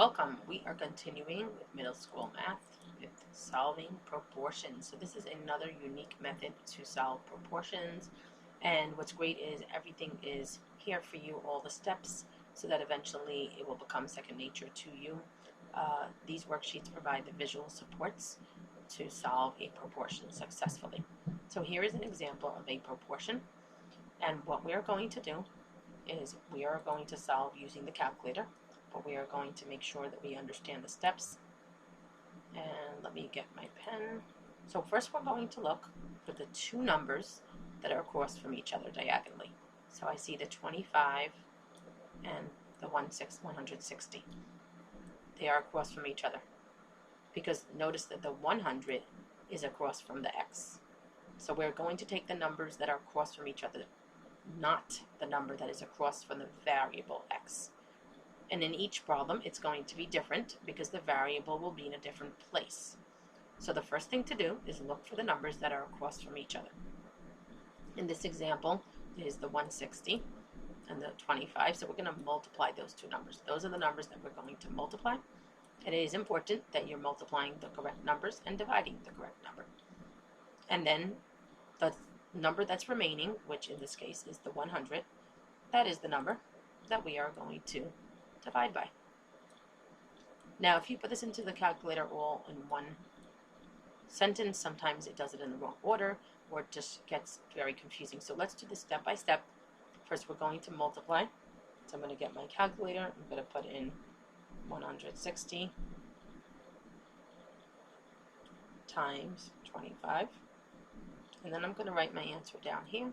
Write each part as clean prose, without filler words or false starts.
Welcome. We are continuing with middle school math with solving proportions. So this is another unique method to solve proportions. And what's great is everything is here for you, all the steps, so that eventually it will become second nature to you. These worksheets provide the visual supports to solve a proportion successfully. So here is an example of a proportion. And what we are going to do is we are going to solve using the calculator, but we are going to make sure that we understand the steps. And let me get my pen. So first we're going to look for the two numbers that are across from each other diagonally. So I see the 25 and the 160. They are across from each other because notice that the 100 is across from the x. So we're going to take the numbers that are across from each other, not the number that is across from the variable x. And in each problem, it's going to be different because the variable will be in a different place. So the first thing to do is look for the numbers that are across from each other. In this example, is the 160 and the 25. So we're going to multiply those two numbers. Those are the numbers that we're going to multiply. And it is important that you're multiplying the correct numbers and dividing the correct number. And then the number that's remaining, which in this case is the 100, that is the number that we are going to divide by. Now, if you put this into the calculator all in one sentence, sometimes it does it in the wrong order, or it just gets very confusing. So let's do this step by step. First, we're going to multiply. So I'm going to get my calculator. I'm going to put in 160 times 25. And then I'm going to write my answer down here.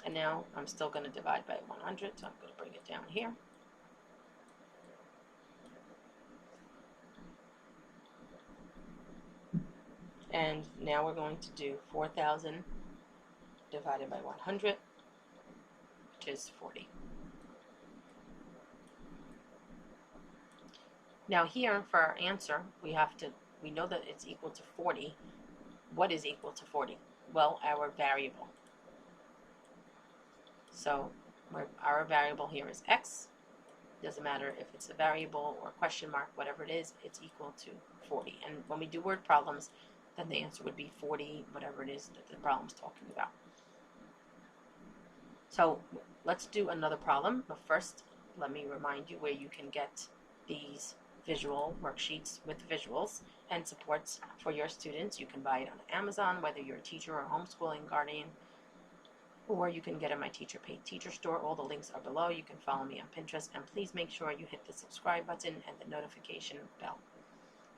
And now I'm still going to divide by 100, so I'm going to bring it down here. And now we're going to do 4,000 divided by 100, which is 40. Now here, for our answer, we know that it's equal to 40. What is equal to 40? Well, our variable. So our variable here is x. Doesn't matter if it's a variable or question mark, whatever it is, it's equal to 40. And when we do word problems, then the answer would be 40, whatever it is that the problem's talking about. So let's do another problem, but first let me remind you where you can get these visual worksheets with visuals and supports for your students. You can buy it on Amazon, whether you're a teacher or homeschooling guardian, or you can get it in my Teacher Paid Teacher store. All the links are below. You can follow me on Pinterest, and please make sure you hit the subscribe button and the notification bell.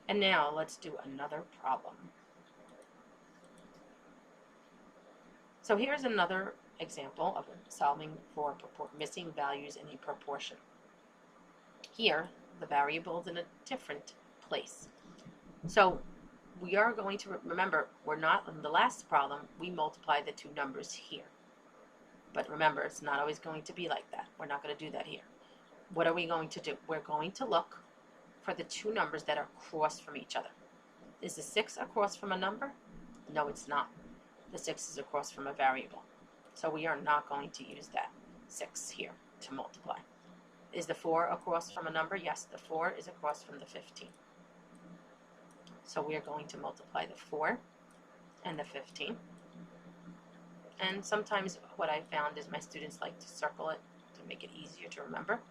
And now let's do another problem. So here's another example of solving for missing values in a proportion. Here, the variable is in a different place. So we are going to remember, we're not in the last problem, we multiply the two numbers here. But remember, it's not always going to be like that. We're not going to do that here. What are we going to do? We're going to look for the two numbers that are across from each other. Is the 6 across from a number? No, it's not. The 6 is across from a variable. So we are not going to use that 6 here to multiply. Is the 4 across from a number? Yes, the 4 is across from the 15. So we are going to multiply the 4 and the 15. And sometimes what I found is my students like to circle it to make it easier to remember.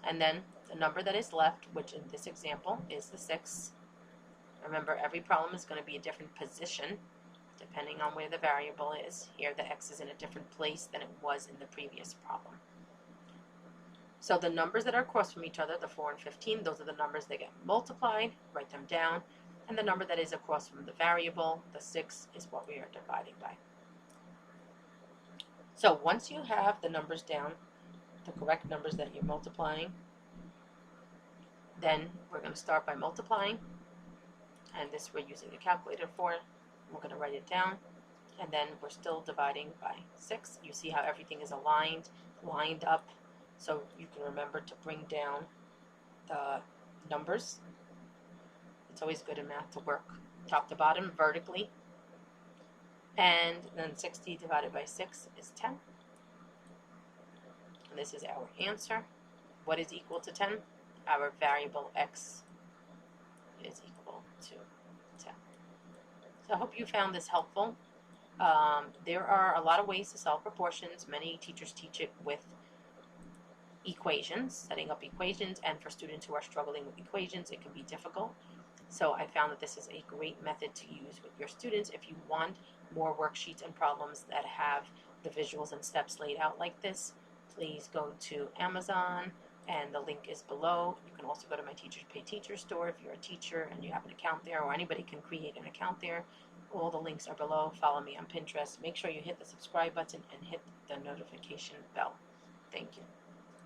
And then the number that is left, which in this example is the 6. Remember, every problem is going to be a different position depending on where the variable is. Here the x is in a different place than it was in the previous problem. So the numbers that are across from each other, the 4 and 15, those are the numbers that get multiplied. Write them down. And the number that is across from the variable, the 6, is what we are dividing by. So once you have the numbers down, the correct numbers that you're multiplying, then we're going to start by multiplying. And this we're using a calculator for. We're going to write it down. And then we're still dividing by 6. You see how everything is lined up. So you can remember to bring down the numbers. It's always good in math to work top to bottom vertically. And then 60 divided by 6 is 10. And this is our answer. What is equal to 10? Our variable x is equal to 10. So I hope you found this helpful. There are a lot of ways to solve proportions. Many teachers teach it with equations, setting up equations, and for students who are struggling with equations, it can be difficult. So I found that this is a great method to use with your students. If you want more worksheets and problems that have the visuals and steps laid out like this, please go to Amazon, and the link is below. You can also go to my Teachers Pay Teachers store if you're a teacher and you have an account there, or anybody can create an account there. All the links are below. Follow me on Pinterest. Make sure you hit the subscribe button and hit the notification bell. Thank you.